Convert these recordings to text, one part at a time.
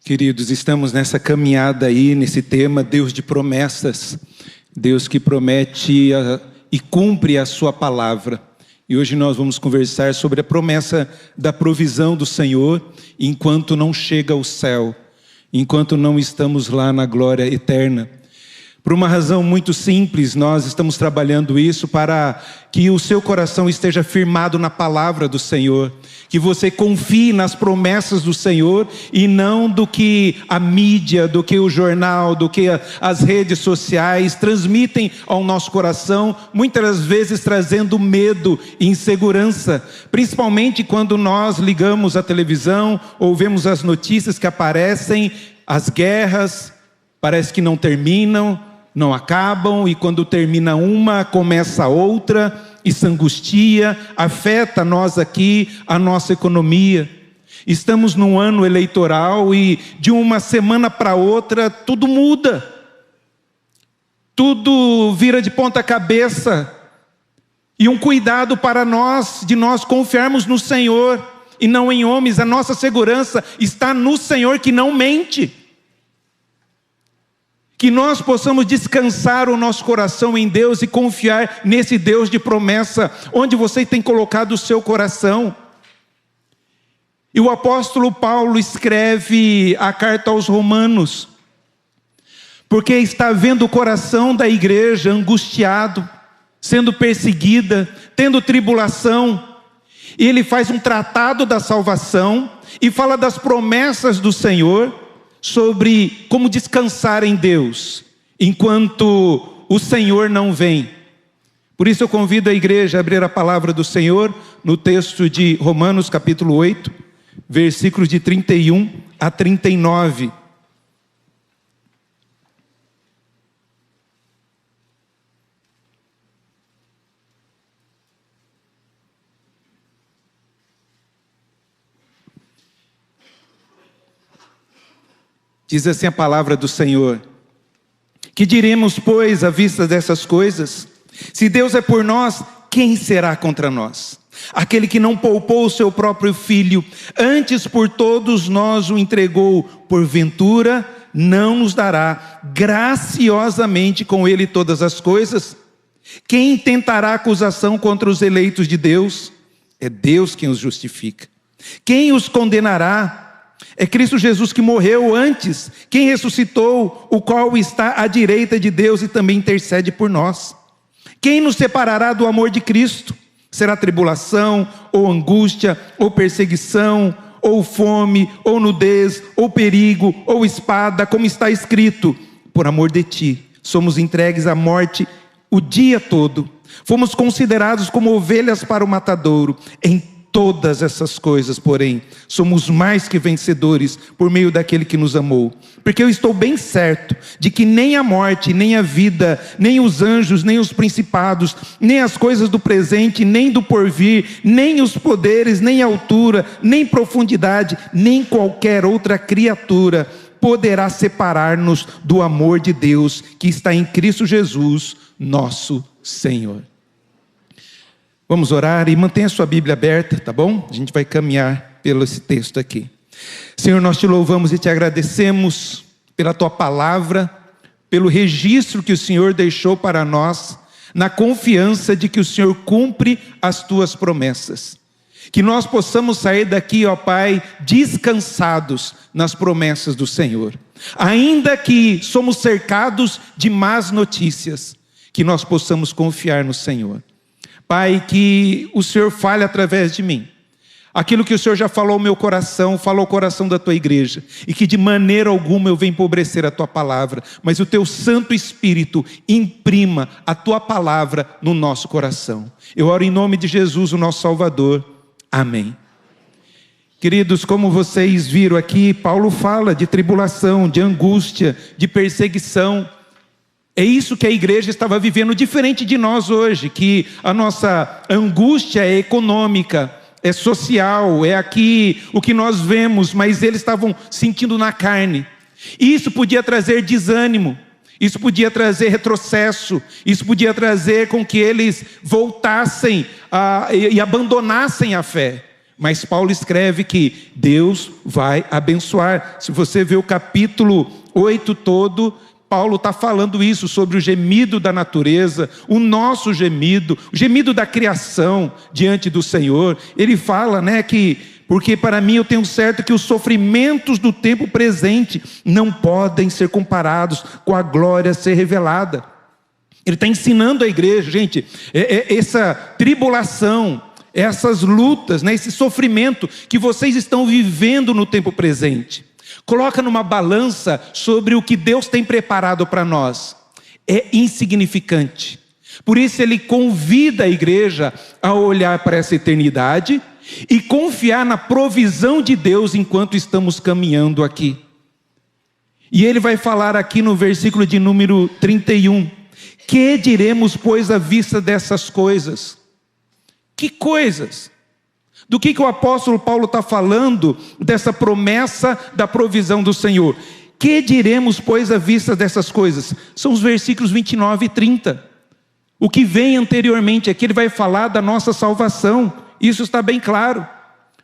Queridos, estamos nessa caminhada aí, nesse tema, Deus de promessas. Deus que promete e cumpre a sua palavra. E hoje nós vamos conversar sobre a promessa da provisão do Senhor, enquanto não chega ao céu, enquanto não estamos lá na glória eterna. Por uma razão muito simples, nós estamos trabalhando isso para que o seu coração esteja firmado na palavra do Senhor, que você confie nas promessas do Senhor e não do que a mídia, do que o jornal, do que as redes sociais transmitem ao nosso coração, muitas vezes trazendo medo e insegurança, principalmente quando nós ligamos a televisão ou vemos as notícias que aparecem, as guerras, parece que não terminam, não acabam, e quando termina uma, começa outra, isso angustia, afeta nós aqui, a nossa economia. Estamos num ano eleitoral e de uma semana para outra tudo muda. Tudo vira de ponta cabeça. E um cuidado para nós, de nós confiarmos no Senhor e não em homens. A nossa segurança está no Senhor que não mente. Que nós possamos descansar o nosso coração em Deus e confiar nesse Deus de promessa, onde você tem colocado o seu coração. E o apóstolo Paulo escreve a carta aos Romanos, porque está vendo o coração da igreja angustiado, sendo perseguida, tendo tribulação. E ele faz um tratado da salvação e fala das promessas do Senhor, sobre como descansar em Deus, enquanto o Senhor não vem. Por isso eu convido a igreja a abrir a palavra do Senhor, no texto de Romanos capítulo 8, versículos de 31 a 39. Diz assim a palavra do Senhor: que diremos, pois, à vista dessas coisas? Se Deus é por nós, quem será contra nós? Aquele que não poupou o seu próprio filho, antes por todos nós o entregou, porventura não nos dará graciosamente com ele todas as coisas? Quem tentará acusação contra os eleitos de Deus? É Deus quem os justifica. Quem os condenará? É Cristo Jesus que morreu antes, quem ressuscitou, o qual está à direita de Deus e também intercede por nós. Quem nos separará do amor de Cristo? Será tribulação, ou angústia, ou perseguição, ou fome, ou nudez, ou perigo, ou espada, como está escrito: por amor de ti, somos entregues à morte o dia todo. Fomos considerados como ovelhas para o matadouro. Em todas essas coisas, porém, somos mais que vencedores por meio daquele que nos amou. Porque eu estou bem certo de que nem a morte, nem a vida, nem os anjos, nem os principados, nem as coisas do presente, nem do porvir, nem os poderes, nem a altura, nem profundidade, nem qualquer outra criatura poderá separar-nos do amor de Deus que está em Cristo Jesus, nosso Senhor. Vamos orar e mantenha a sua Bíblia aberta, tá bom? A gente vai caminhar pelo esse texto aqui. Senhor, nós te louvamos e te agradecemos pela tua palavra, pelo registro que o Senhor deixou para nós, na confiança de que o Senhor cumpre as tuas promessas. Que nós possamos sair daqui, ó Pai, descansados nas promessas do Senhor. Ainda que somos cercados de más notícias, que nós possamos confiar no Senhor. Pai, que o Senhor fale através de mim. Aquilo que o Senhor já falou ao meu coração, falou ao coração da tua igreja. E que de maneira alguma eu venha empobrecer a tua palavra. Mas o teu Santo Espírito imprima a tua palavra no nosso coração. Eu oro em nome de Jesus, o nosso Salvador. Amém. Queridos, como vocês viram aqui, Paulo fala de tribulação, de angústia, de perseguição. É isso que a igreja estava vivendo, diferente de nós hoje, que a nossa angústia é econômica, é social, é aqui o que nós vemos, mas eles estavam sentindo na carne. E isso podia trazer desânimo, isso podia trazer retrocesso, isso podia trazer com que eles voltassem e abandonassem a fé. Mas Paulo escreve que Deus vai abençoar. Se você vê o capítulo 8 todo, Paulo está falando isso sobre o gemido da natureza, o nosso gemido, o gemido da criação diante do Senhor. Ele fala, que, porque para mim eu tenho certo que os sofrimentos do tempo presente não podem ser comparados com a glória a ser revelada. Ele está ensinando a igreja, gente, essa tribulação, essas lutas, esse sofrimento que vocês estão vivendo no tempo presente. Coloca numa balança sobre o que Deus tem preparado para nós. É insignificante. Por isso ele convida a igreja a olhar para essa eternidade e confiar na provisão de Deus enquanto estamos caminhando aqui. E ele vai falar aqui no versículo de número 31. Que diremos, pois, à vista dessas coisas? Que coisas? Do que o apóstolo Paulo está falando dessa promessa da provisão do Senhor? Que diremos, pois, à vista dessas coisas? São os versículos 29 e 30. O que vem anteriormente aqui, ele vai falar da nossa salvação. Isso está bem claro.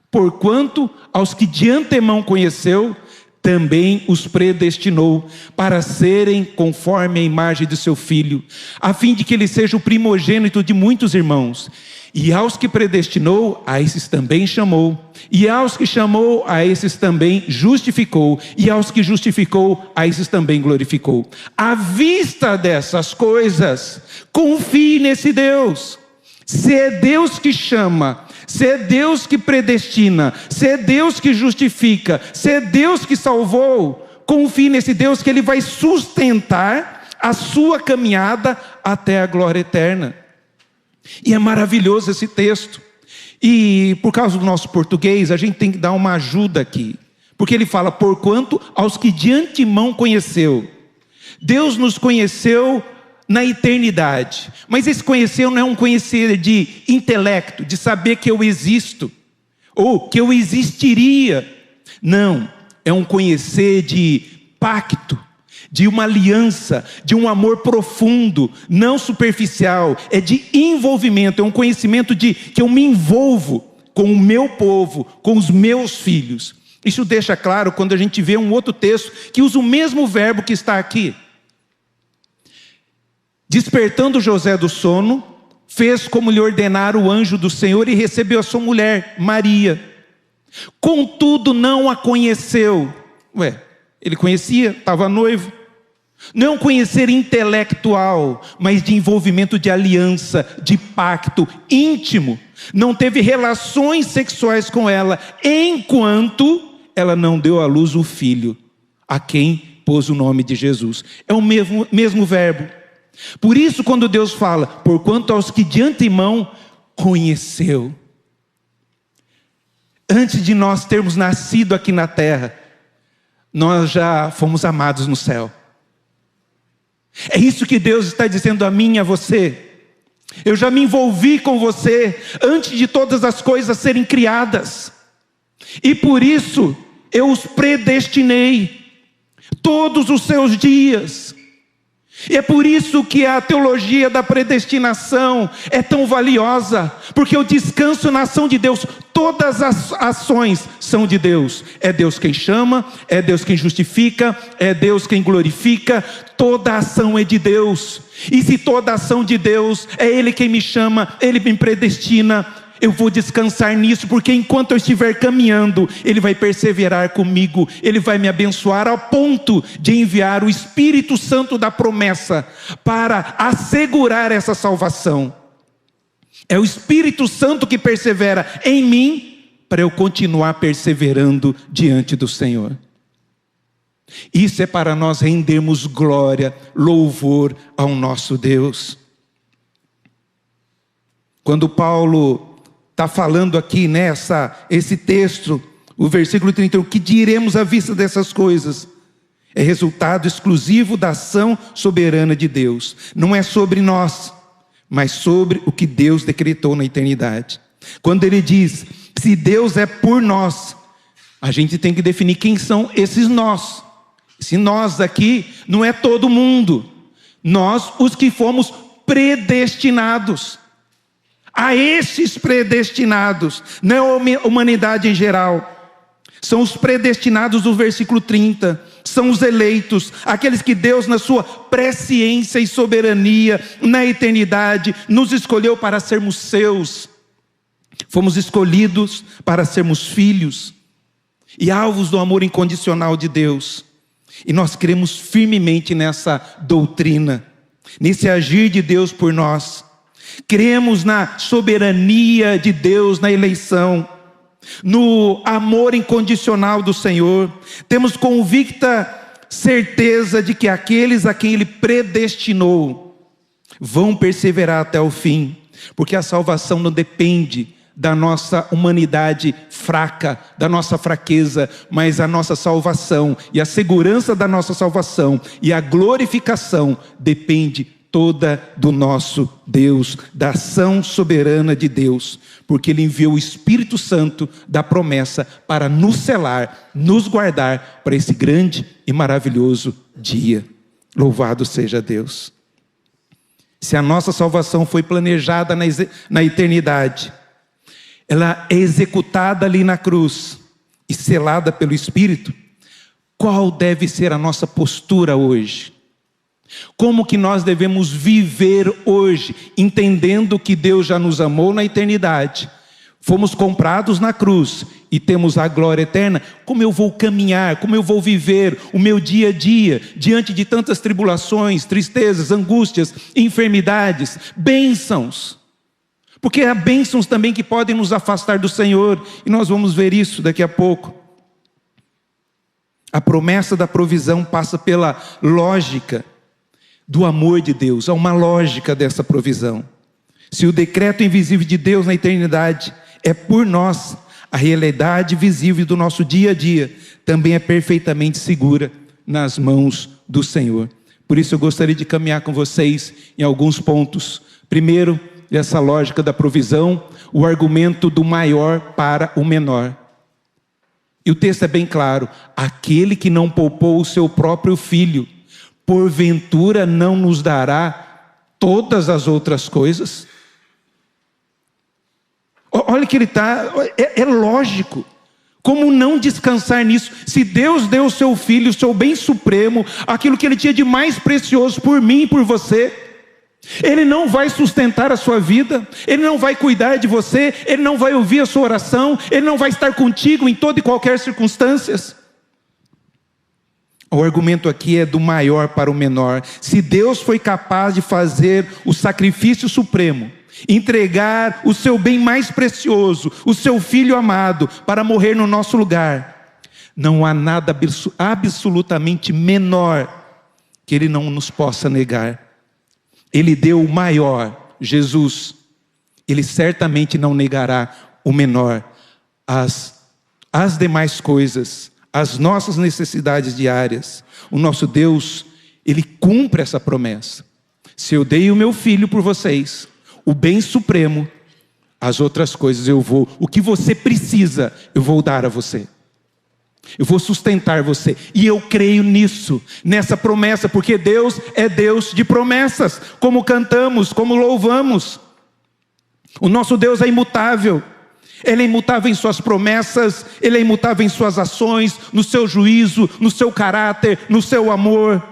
Porquanto aos que de antemão conheceu, também os predestinou para serem conforme a imagem de seu Filho, a fim de que ele seja o primogênito de muitos irmãos. E aos que predestinou, a esses também chamou. E aos que chamou, a esses também justificou. E aos que justificou, a esses também glorificou. À vista dessas coisas, confie nesse Deus. Se é Deus que chama, se é Deus que predestina, se é Deus que justifica, se é Deus que salvou, confie nesse Deus que Ele vai sustentar a sua caminhada até a glória eterna. E é maravilhoso esse texto. E por causa do nosso português, a gente tem que dar uma ajuda aqui. Porque ele fala, porquanto aos que de antemão conheceu. Deus nos conheceu na eternidade. Mas esse conhecer não é um conhecer de intelecto, de saber que eu existo, ou que eu existiria. Não, é um conhecer de pacto, de uma aliança, de um amor profundo, não superficial, é de envolvimento, é um conhecimento de que eu me envolvo com o meu povo, com os meus filhos. Isso deixa claro quando a gente vê um outro texto que usa o mesmo verbo que está aqui. Despertando José do sono, fez como lhe ordenara o anjo do Senhor e recebeu a sua mulher, Maria. Contudo não a conheceu. Ele conhecia, estava noivo. Não é um conhecer intelectual, mas de envolvimento de aliança, de pacto íntimo. Não teve relações sexuais com ela, enquanto ela não deu à luz o filho, a quem pôs o nome de Jesus. É o mesmo verbo. Por isso, quando Deus fala, porquanto aos que de antemão conheceu. Antes de nós termos nascido aqui na terra, nós já fomos amados no céu. É isso que Deus está dizendo a mim e a você. Eu já me envolvi com você antes de todas as coisas serem criadas. E por isso eu os predestinei todos os seus dias. E é por isso que a teologia da predestinação é tão valiosa, porque eu descanso na ação de Deus. Todas as ações são de Deus. É Deus quem chama, é Deus quem justifica, é Deus quem glorifica. Toda ação é de Deus. E se toda ação de Deus, é Ele quem me chama, Ele me predestina, eu vou descansar nisso, porque enquanto eu estiver caminhando, Ele vai perseverar comigo, Ele vai me abençoar ao ponto de enviar o Espírito Santo da promessa para assegurar essa salvação. É o Espírito Santo que persevera em mim para eu continuar perseverando diante do Senhor. Isso é para nós rendermos glória, louvor ao nosso Deus. Quando Paulo está falando aqui esse texto, o versículo 31, que diremos à vista dessas coisas? É resultado exclusivo da ação soberana de Deus. Não é sobre nós, mas sobre o que Deus decretou na eternidade. Quando ele diz, se Deus é por nós, a gente tem que definir quem são esses nós. Esse nós aqui não é todo mundo. Nós, os que fomos predestinados. A esses predestinados, não é a humanidade em geral, são os predestinados do versículo 30, são os eleitos, aqueles que Deus na sua presciência e soberania, na eternidade, nos escolheu para sermos seus. Fomos escolhidos para sermos filhos e alvos do amor incondicional de Deus. E nós cremos firmemente nessa doutrina, nesse agir de Deus por nós. Cremos na soberania de Deus na eleição, no amor incondicional do Senhor. Temos convicta certeza de que aqueles a quem Ele predestinou vão perseverar até o fim, porque a salvação não depende da nossa humanidade fraca, da nossa fraqueza, mas a nossa salvação e a segurança da nossa salvação e a glorificação depende toda do nosso Deus, da ação soberana de Deus, porque Ele enviou o Espírito Santo da promessa para nos selar, nos guardar para esse grande e maravilhoso dia. Louvado seja Deus. Se a nossa salvação foi planejada na eternidade, ela é executada ali na cruz e selada pelo Espírito, qual deve ser a nossa postura hoje? Como que nós devemos viver hoje, entendendo que Deus já nos amou na eternidade, fomos comprados na cruz e temos a glória eterna? Como eu vou caminhar, como eu vou viver o meu dia a dia, diante de tantas tribulações, tristezas, angústias, enfermidades, bênçãos? Porque há bênçãos também que podem nos afastar do Senhor, e nós vamos ver isso daqui a pouco. A promessa da provisão passa pela lógica do amor de Deus. Há uma lógica dessa provisão. Se o decreto invisível de Deus na eternidade é por nós, a realidade visível do nosso dia a dia também é perfeitamente segura nas mãos do Senhor. Por isso eu gostaria de caminhar com vocês em alguns pontos. Primeiro, essa lógica da provisão, o argumento do maior para o menor. E o texto é bem claro: aquele que não poupou o seu próprio filho, porventura não nos dará todas as outras coisas? Olha que ele está, é lógico. Como não descansar nisso? Se Deus deu o seu filho, o seu bem supremo, aquilo que Ele tinha de mais precioso por mim e por você, Ele não vai sustentar a sua vida, Ele não vai cuidar de você, Ele não vai ouvir a sua oração, Ele não vai estar contigo em toda e qualquer circunstância. O argumento aqui é do maior para o menor. Se Deus foi capaz de fazer o sacrifício supremo, entregar o seu bem mais precioso, o seu filho amado, para morrer no nosso lugar, não há nada absolutamente menor que Ele não nos possa negar. Ele deu o maior, Jesus. Ele certamente não negará o menor. As demais coisas, as nossas necessidades diárias, o nosso Deus, Ele cumpre essa promessa. Se eu dei o meu filho por vocês, o bem supremo, as outras coisas o que você precisa, eu vou dar a você. Eu vou sustentar você. E eu creio nisso, nessa promessa, porque Deus é Deus de promessas, como cantamos, como louvamos. O nosso Deus é imutável. Ele é imutável em suas promessas, Ele é imutável em suas ações, no seu juízo, no seu caráter, no seu amor.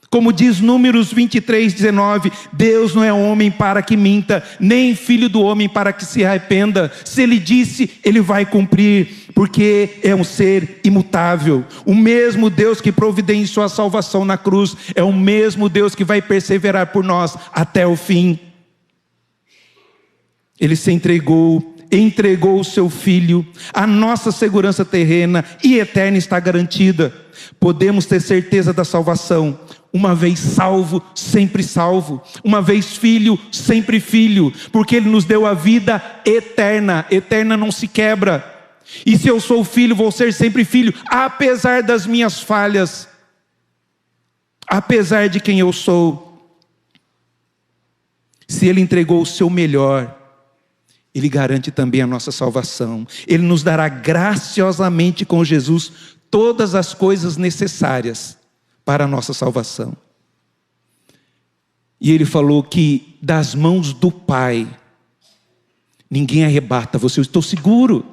Como diz Números 23:19, Deus não é homem para que minta, nem filho do homem para que se arrependa. Se Ele disse, Ele vai cumprir, porque é um ser imutável. O mesmo Deus que providenciou a salvação na cruz, é o mesmo Deus que vai perseverar por nós até o fim. Ele se entregou o seu filho, a nossa segurança terrena e eterna está garantida. Podemos ter certeza da salvação. Uma vez salvo, sempre salvo. Uma vez filho, sempre filho. Porque Ele nos deu a vida eterna. Eterna não se quebra. E se eu sou filho, vou ser sempre filho, apesar das minhas falhas, apesar de quem eu sou. Se Ele entregou o seu melhor, Ele garante também a nossa salvação. Ele nos dará graciosamente com Jesus todas as coisas necessárias para a nossa salvação. E Ele falou que das mãos do Pai Ninguém arrebata você, eu estou seguro.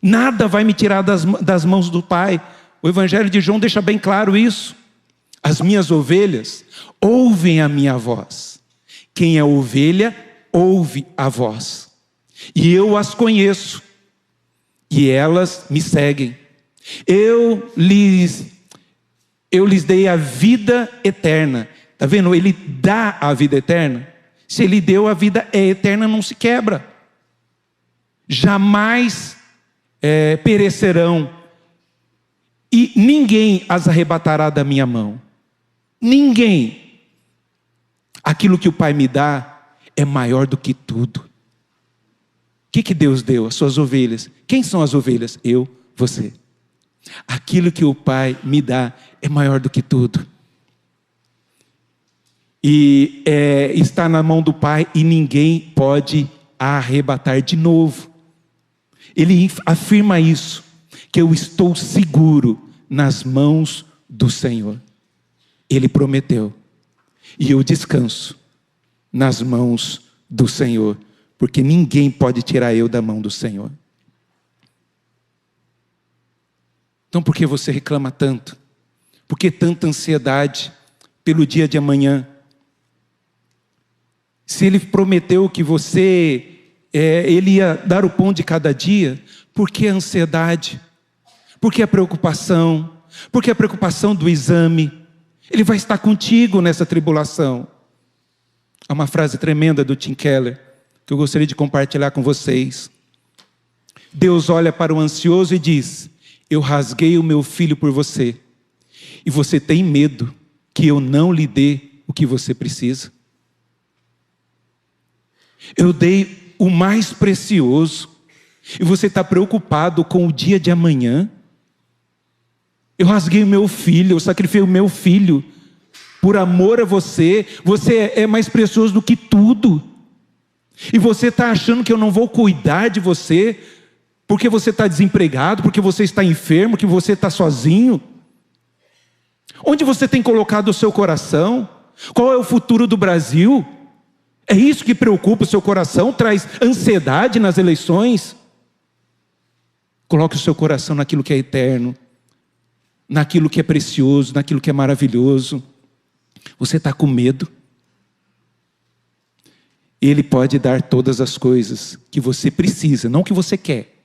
Nada vai me tirar das mãos do Pai. O Evangelho de João deixa bem claro isso. As minhas ovelhas ouvem a minha voz. Quem é ovelha, ouve a voz. E eu as conheço. E elas me seguem. Eu lhes dei a vida eterna. Está vendo? Ele dá a vida eterna. Se Ele deu, a vida é eterna, não se quebra. Jamais perecerão. E ninguém as arrebatará da minha mão. Ninguém. Aquilo que o Pai me dá é maior do que tudo. O que Deus deu? As suas ovelhas. Quem são as ovelhas? Eu, você. Aquilo que o Pai me dá é maior do que tudo. E está na mão do Pai e ninguém pode arrebatar de novo. Ele afirma isso, que eu estou seguro nas mãos do Senhor. Ele prometeu. E eu descanso nas mãos do Senhor, porque ninguém pode tirar eu da mão do Senhor. Então por que você reclama tanto? Por que tanta ansiedade pelo dia de amanhã? Se Ele prometeu que Ele ia dar o pão de cada dia, por que a ansiedade? Por que a preocupação? Por que a preocupação do exame? Ele vai estar contigo nessa tribulação. Há uma frase tremenda do Tim Keller, que eu gostaria de compartilhar com vocês. Deus olha para o ansioso e diz: eu rasguei o meu filho por você, e você tem medo que eu não lhe dê o que você precisa. Eu dei o mais precioso, e você está preocupado com o dia de amanhã. Eu rasguei o meu filho, eu sacrifiquei o meu filho, por amor a você. Você é mais precioso do que tudo. E você está achando que eu não vou cuidar de você, porque você está desempregado, porque você está enfermo, que você está sozinho? Onde você tem colocado o seu coração? Qual é o futuro do Brasil? É isso que preocupa o seu coração? Traz ansiedade nas eleições? Coloque o seu coração naquilo que é eterno, naquilo que é precioso, naquilo que é maravilhoso. Você está com medo? Ele pode dar todas as coisas que você precisa, não o que você quer.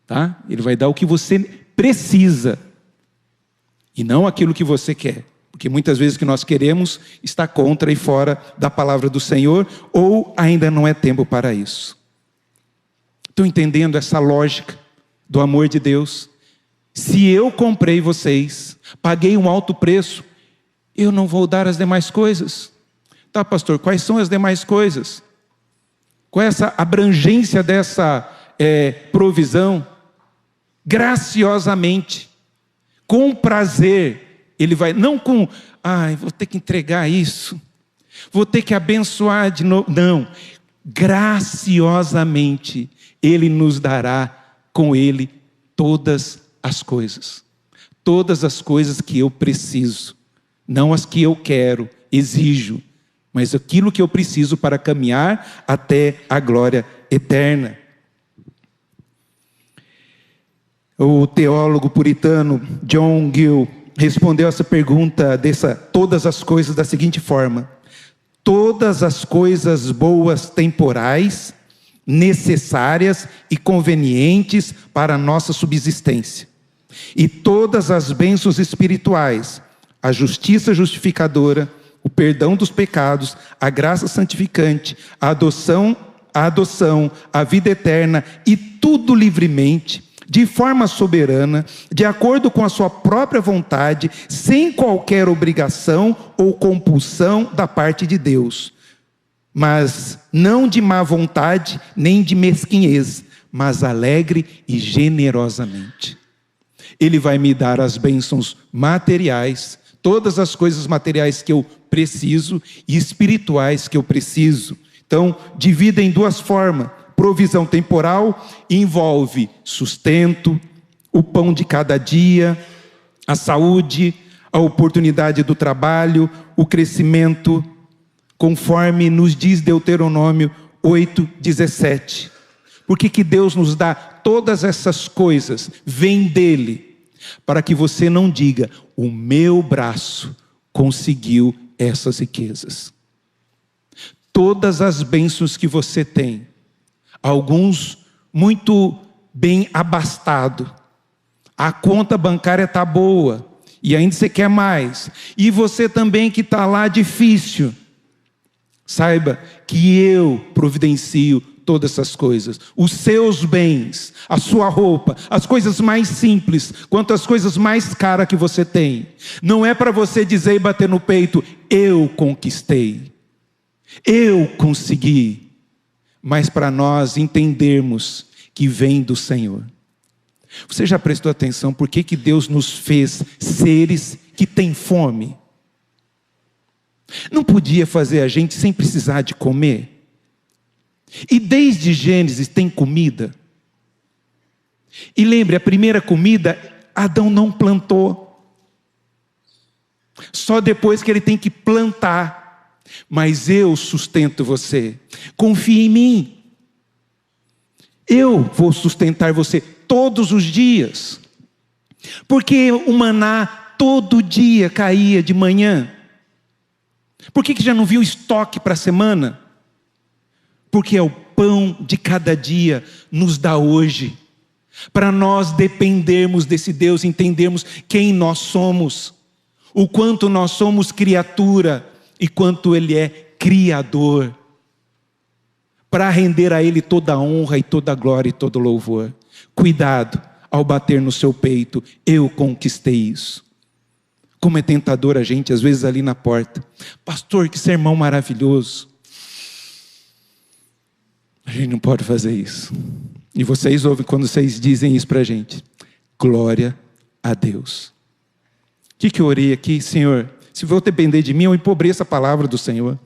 Tá? Ele vai dar o que você precisa e não aquilo que você quer. Porque muitas vezes o que nós queremos está contra e fora da palavra do Senhor, ou ainda não é tempo para isso. Estão entendendo essa lógica do amor de Deus? Se eu comprei vocês, paguei um alto preço, eu não vou dar as demais coisas. Tá, pastor, quais são as demais coisas? Qual é essa abrangência dessa provisão? Graciosamente, com prazer, Ele vai, não com, vou ter que entregar isso, vou ter que abençoar de novo. Não, graciosamente, Ele nos dará com Ele todas as coisas que eu preciso, não as que eu quero, exijo, mas aquilo que eu preciso para caminhar até a glória eterna. O teólogo puritano John Gill respondeu essa pergunta todas as coisas da seguinte forma: todas as coisas boas temporais, necessárias e convenientes para a nossa subsistência, e todas as bênçãos espirituais, a justiça justificadora, o perdão dos pecados, a graça santificante, a adoção, a vida eterna, e tudo livremente, de forma soberana, de acordo com a sua própria vontade, sem qualquer obrigação ou compulsão da parte de Deus, mas não de má vontade, nem de mesquinhez, mas alegre e generosamente. Ele vai me dar as bênçãos materiais, todas as coisas materiais que eu preciso e espirituais que eu preciso. Então, divida em duas formas. Provisão temporal envolve sustento, o pão de cada dia, a saúde, a oportunidade do trabalho, o crescimento, conforme nos diz Deuteronômio, 8:17. Por que Deus nos dá todas essas coisas? Vem dele, para que você não diga: o meu braço conseguiu essas riquezas. Todas as bênçãos que você tem, alguns muito bem abastado, a conta bancária está boa, e ainda você quer mais, e você também que está lá difícil, saiba que eu providencio todas essas coisas, os seus bens, a sua roupa, as coisas mais simples, quanto as coisas mais caras que você tem. Não é para você dizer e bater no peito: eu conquistei, eu consegui, mas para nós entendermos que vem do Senhor. Você já prestou atenção por que Deus nos fez seres que têm fome? Não podia fazer a gente sem precisar de comer? E desde Gênesis tem comida. E lembre, a primeira comida Adão não plantou. Só depois que ele tem que plantar. Mas eu sustento você. Confie em mim. Eu vou sustentar você todos os dias. Porque o maná todo dia caía de manhã. Por que já não viu estoque para a semana? Porque é o pão de cada dia nos dá hoje. Para nós dependermos desse Deus, entendermos quem nós somos. O quanto nós somos criatura e quanto Ele é Criador. Para render a Ele toda a honra e toda a glória e todo o louvor. Cuidado ao bater no seu peito: eu conquistei isso. Como é tentador a gente, às vezes ali na porta: pastor, que sermão maravilhoso. A gente não pode fazer isso. E vocês ouvem quando vocês dizem isso para a gente: glória a Deus. O que eu orei aqui? Senhor, se for depender de mim, eu empobreço a palavra do Senhor.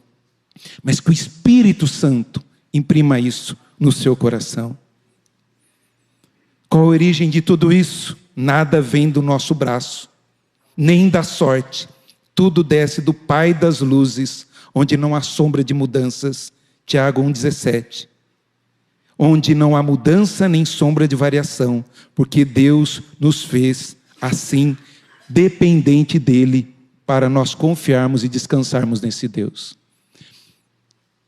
Mas que o Espírito Santo imprima isso no seu coração. Qual a origem de tudo isso? Nada vem do nosso braço, nem da sorte. Tudo desce do Pai das luzes, onde não há sombra de mudanças. Tiago 1,17. Onde não há mudança nem sombra de variação, porque Deus nos fez assim, dependente dEle, para nós confiarmos e descansarmos nesse Deus.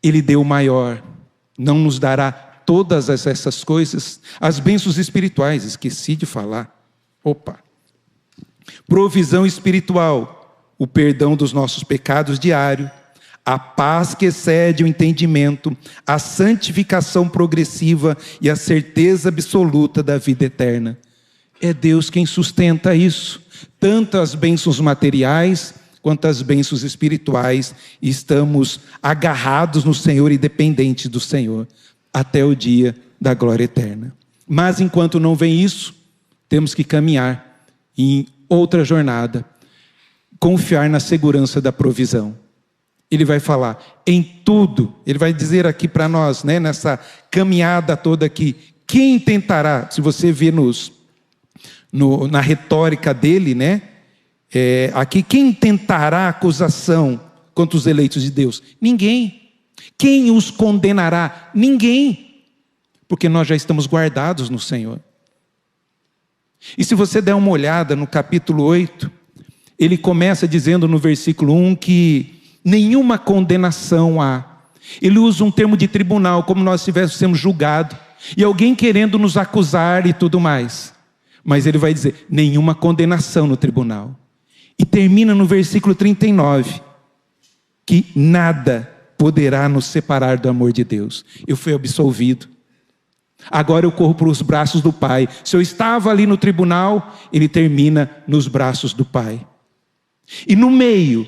Ele deu o maior, não nos dará todas essas coisas. As bênçãos espirituais, esqueci de falar. Provisão espiritual, o perdão dos nossos pecados diário, a paz que excede o entendimento, a santificação progressiva e a certeza absoluta da vida eterna. É Deus quem sustenta isso. Tanto as bênçãos materiais quanto as bênçãos espirituais. Estamos agarrados no Senhor e dependentes do Senhor até o dia da glória eterna. Mas enquanto não vem isso, temos que caminhar em outra jornada, confiar na segurança da provisão. Ele vai falar em tudo, ele vai dizer aqui para nós, nessa caminhada toda aqui: quem tentará, se você vê na retórica dele, aqui, quem tentará acusação contra os eleitos de Deus? Ninguém. Quem os condenará? Ninguém. Porque nós já estamos guardados no Senhor. E se você der uma olhada no capítulo 8, ele começa dizendo no versículo 1 que nenhuma condenação há. Ele usa um termo de tribunal, como nós estivéssemos julgados, e alguém querendo nos acusar e tudo mais. Mas ele vai dizer, nenhuma condenação no tribunal. E termina no versículo 39, que nada poderá nos separar do amor de Deus. Eu fui absolvido. Agora eu corro para os braços do Pai. Se eu estava ali no tribunal, ele termina nos braços do Pai. E no meio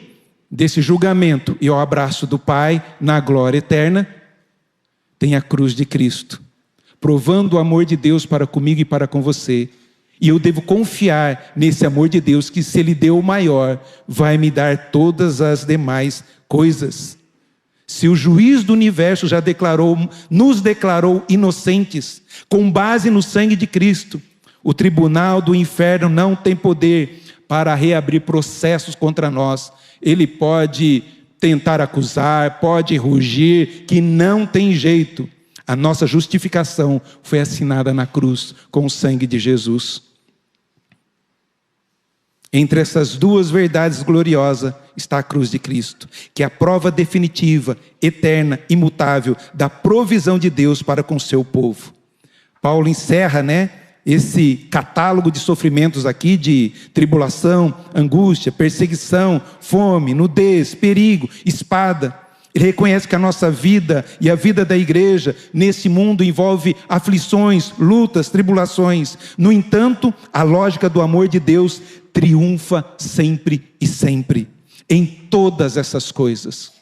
desse julgamento e ao abraço do Pai, na glória eterna, tem a cruz de Cristo, provando o amor de Deus para comigo e para com você. E eu devo confiar nesse amor de Deus, que se Ele deu o maior, vai me dar todas as demais coisas. Se o juiz do universo já nos declarou inocentes, com base no sangue de Cristo, o tribunal do inferno não tem poder para reabrir processos contra nós. Ele pode tentar acusar, pode rugir, que não tem jeito. A nossa justificação foi assinada na cruz com o sangue de Jesus. Entre essas duas verdades gloriosas está a cruz de Cristo, que é a prova definitiva, eterna, imutável, da provisão de Deus para com o seu povo. Paulo encerra, esse catálogo de sofrimentos aqui, de tribulação, angústia, perseguição, fome, nudez, perigo, espada. Ele reconhece que a nossa vida e a vida da igreja nesse mundo envolve aflições, lutas, tribulações. No entanto, a lógica do amor de Deus triunfa sempre e sempre, em todas essas coisas,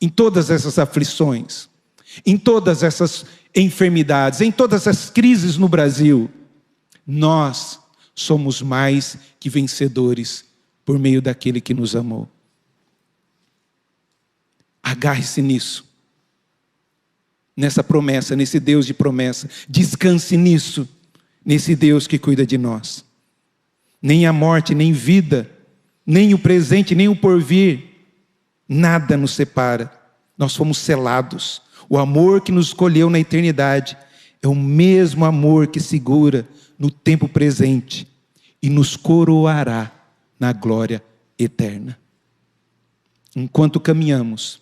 em todas essas aflições, em todas essas enfermidades, em todas essas crises no Brasil. Nós somos mais que vencedores por meio daquele que nos amou. Agarre-se nisso, nessa promessa, nesse Deus de promessa. Descanse nisso, nesse Deus que cuida de nós. Nem a morte, nem vida, nem o presente, nem o porvir, nada nos separa. Nós fomos selados. O amor que nos escolheu na eternidade é o mesmo amor que segura no tempo presente e nos coroará na glória eterna. Enquanto caminhamos,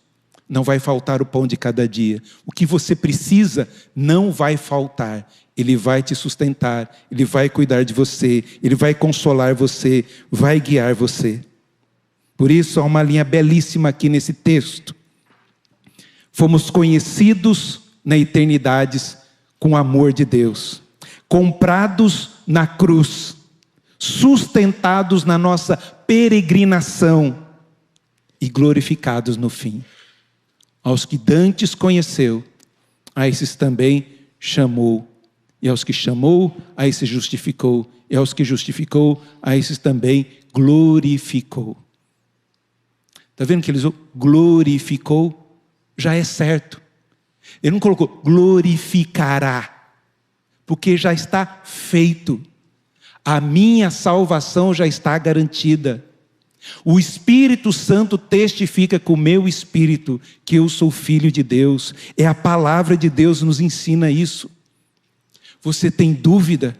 não vai faltar o pão de cada dia. O que você precisa não vai faltar. Ele vai te sustentar, Ele vai cuidar de você, Ele vai consolar você, vai guiar você. Por isso há uma linha belíssima aqui nesse texto. Fomos conhecidos na eternidade com o amor de Deus, comprados na cruz, sustentados na nossa peregrinação e glorificados no fim. Aos que dantes conheceu, a esses também chamou. E aos que chamou, a esses justificou. E aos que justificou, a esses também glorificou. Está vendo que ele usou glorificou? Já é certo. Ele não colocou glorificará, porque já está feito. A minha salvação já está garantida. O Espírito Santo testifica com o meu espírito que eu sou filho de Deus. É a palavra de Deus que nos ensina isso. Você tem dúvida?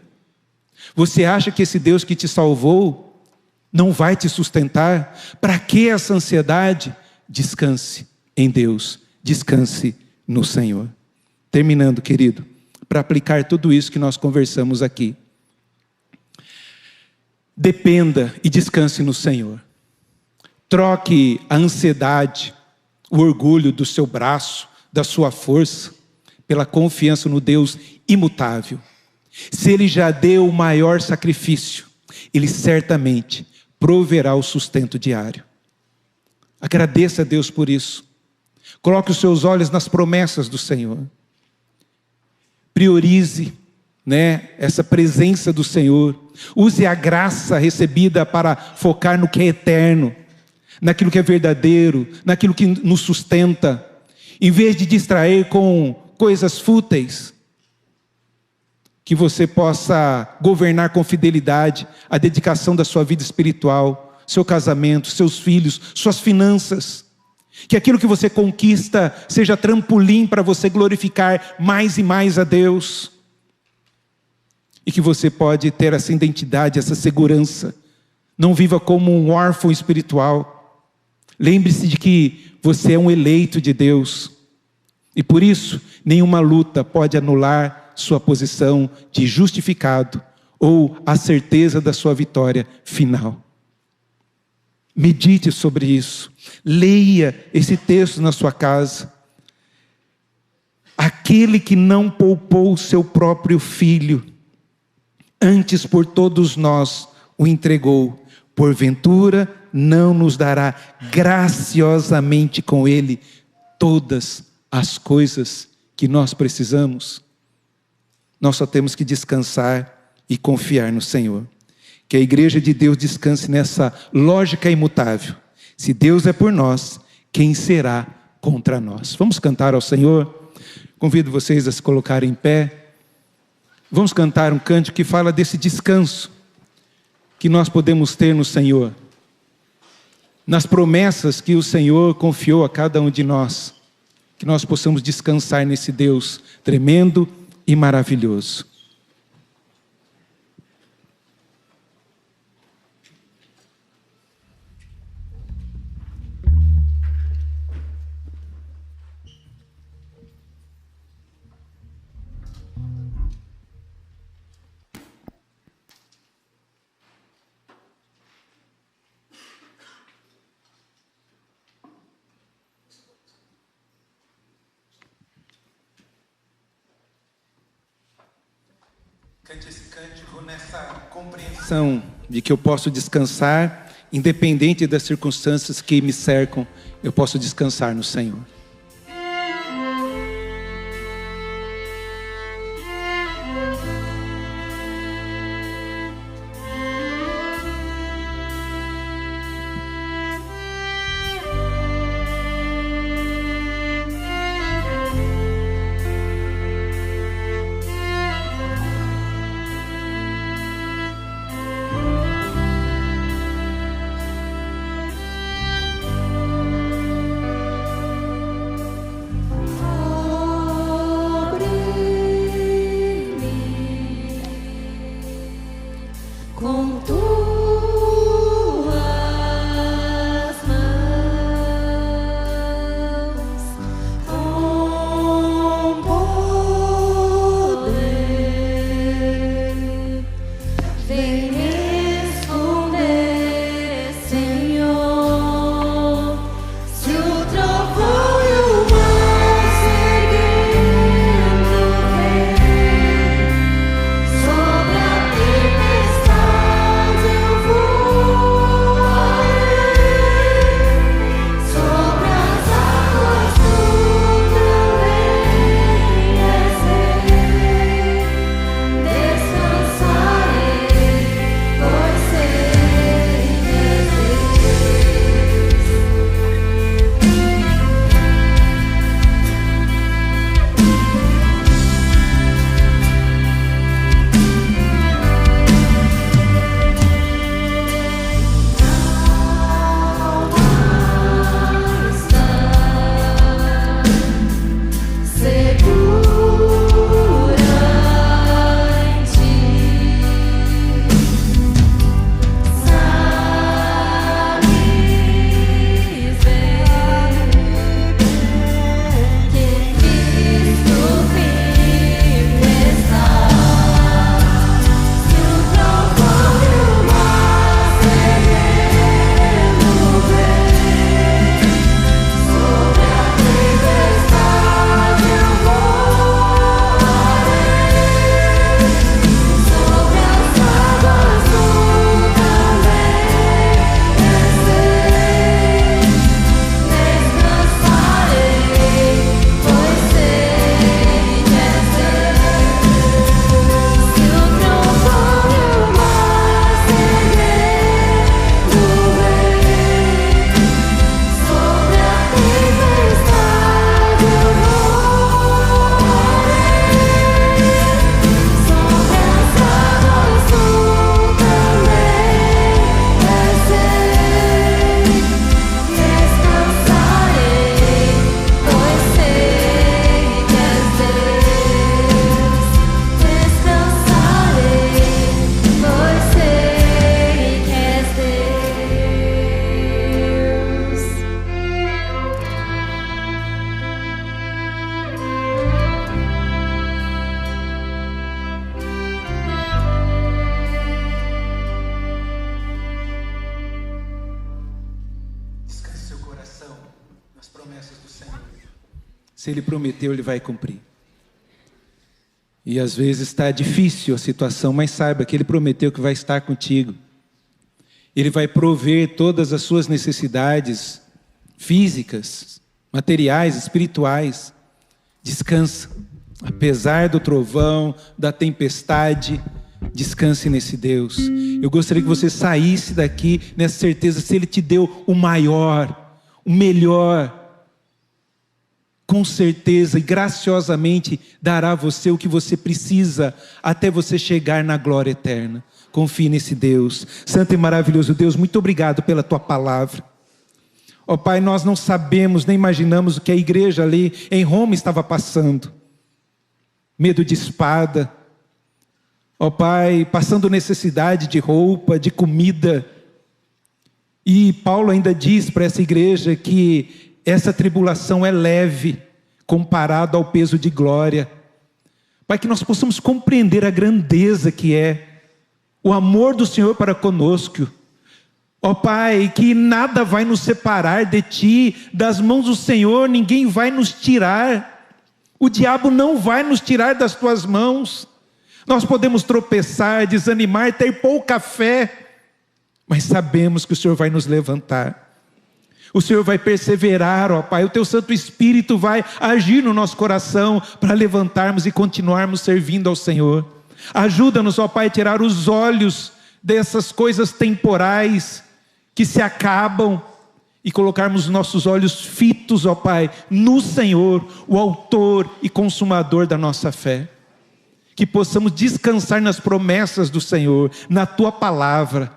Você acha que esse Deus que te salvou não vai te sustentar? Para que essa ansiedade? Descanse em Deus, descanse no Senhor. Terminando, querido, para aplicar tudo isso que nós conversamos aqui. Dependa e descanse no Senhor. Troque a ansiedade, o orgulho do seu braço, da sua força, pela confiança no Deus imutável. Se Ele já deu o maior sacrifício, Ele certamente proverá o sustento diário. Agradeça a Deus por isso. Coloque os seus olhos nas promessas do Senhor. Priorize, essa presença do Senhor. Use a graça recebida para focar no que é eterno, naquilo que é verdadeiro, naquilo que nos sustenta, em vez de distrair com coisas fúteis. Que você possa governar com fidelidade a dedicação da sua vida espiritual, seu casamento, seus filhos, suas finanças. Que aquilo que você conquista seja trampolim para você glorificar mais e mais a Deus. E que você pode ter essa identidade, essa segurança. Não viva como um órfão espiritual. Lembre-se de que você é um eleito de Deus. E por isso, nenhuma luta pode anular sua posição de justificado ou a certeza da sua vitória final. Medite sobre isso. Leia esse texto na sua casa. Aquele que não poupou o seu próprio filho, antes por todos nós o entregou, porventura não nos dará graciosamente com ele todas as coisas que nós precisamos? Nós só temos que descansar e confiar no Senhor. Que a igreja de Deus descanse nessa lógica imutável. Se Deus é por nós, quem será contra nós? Vamos cantar ao Senhor? Convido vocês a se colocarem em pé. Vamos cantar um cântico que fala desse descanso que nós podemos ter no Senhor. nas promessas que o Senhor confiou a cada um de nós, que nós possamos descansar nesse Deus tremendo e maravilhoso. Cante esse cântico nessa compreensão de que eu posso descansar, independente das circunstâncias que me cercam, eu posso descansar no Senhor. Se Ele prometeu, Ele vai cumprir. E às vezes está difícil a situação, mas saiba que Ele prometeu que vai estar contigo. Ele vai prover todas as suas necessidades físicas, materiais, espirituais. Descansa. Apesar do trovão, da tempestade, descanse nesse Deus. Eu gostaria que você saísse daqui nessa certeza, se Ele te deu o maior, o melhor, com certeza e graciosamente dará a você o que você precisa até você chegar na glória eterna. Confie nesse Deus. Santo e maravilhoso Deus, muito obrigado pela Tua palavra. Ó Pai, nós não sabemos, nem imaginamos o que a igreja ali em Roma estava passando. Medo de espada. Ó Pai, passando necessidade de roupa, de comida. E Paulo ainda diz para essa igreja que essa tribulação é leve, comparado ao peso de glória. Pai, que nós possamos compreender a grandeza que é o amor do Senhor para conosco. Ó Pai, que nada vai nos separar de Ti, das mãos do Senhor, ninguém vai nos tirar. O diabo não vai nos tirar das Tuas mãos. Nós podemos tropeçar, desanimar, ter pouca fé, mas sabemos que o Senhor vai nos levantar. O Senhor vai perseverar, ó Pai, o Teu Santo Espírito vai agir no nosso coração para levantarmos e continuarmos servindo ao Senhor. Ajuda-nos, ó Pai, a tirar os olhos dessas coisas temporais que se acabam e colocarmos nossos olhos fitos, ó Pai, no Senhor, o autor e consumador da nossa fé. Que possamos descansar nas promessas do Senhor, na Tua palavra.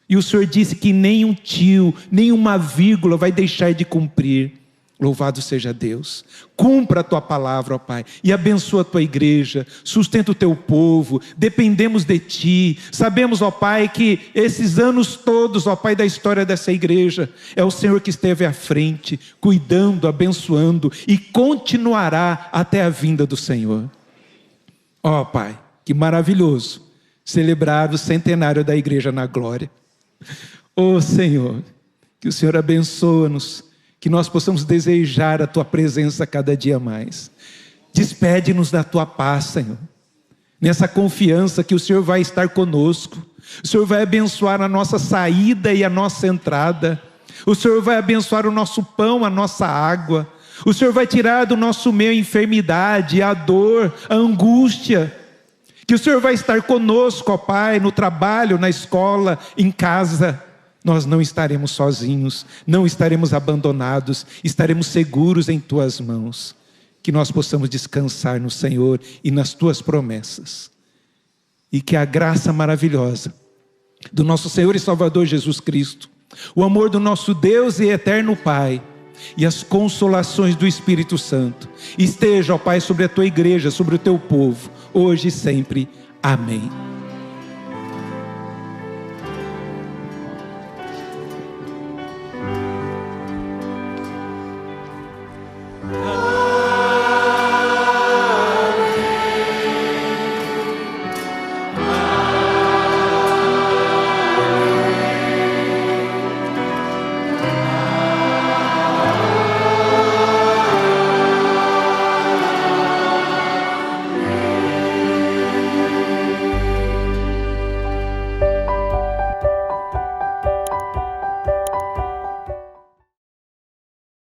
E o Senhor disse que nem um tio, nem uma vírgula vai deixar de cumprir. Louvado seja Deus. Cumpra a Tua palavra, ó Pai, e abençoa a Tua igreja, sustenta o Teu povo, dependemos de Ti. Sabemos, ó Pai, que esses anos todos, ó Pai, da história dessa igreja, é o Senhor que esteve à frente, cuidando, abençoando, e continuará até a vinda do Senhor. Ó Pai, que maravilhoso celebrar o centenário da igreja na glória. Ó Senhor, que o Senhor abençoe-nos, que nós possamos desejar a Tua presença cada dia mais. Despede-nos da Tua paz, Senhor, nessa confiança que o Senhor vai estar conosco. O Senhor vai abençoar a nossa saída e a nossa entrada. O Senhor vai abençoar o nosso pão, a nossa água. O Senhor vai tirar do nosso meio a enfermidade, a dor, a angústia. Que o Senhor vai estar conosco, ó Pai, no trabalho, na escola, em casa. Nós não estaremos sozinhos, não estaremos abandonados, estaremos seguros em Tuas mãos. Que nós possamos descansar no Senhor e nas Tuas promessas. E que a graça maravilhosa do nosso Senhor e Salvador Jesus Cristo, o amor do nosso Deus e eterno Pai, e as consolações do Espírito Santo esteja, ó Pai, sobre a Tua igreja, sobre o Teu povo, hoje e sempre. Amém.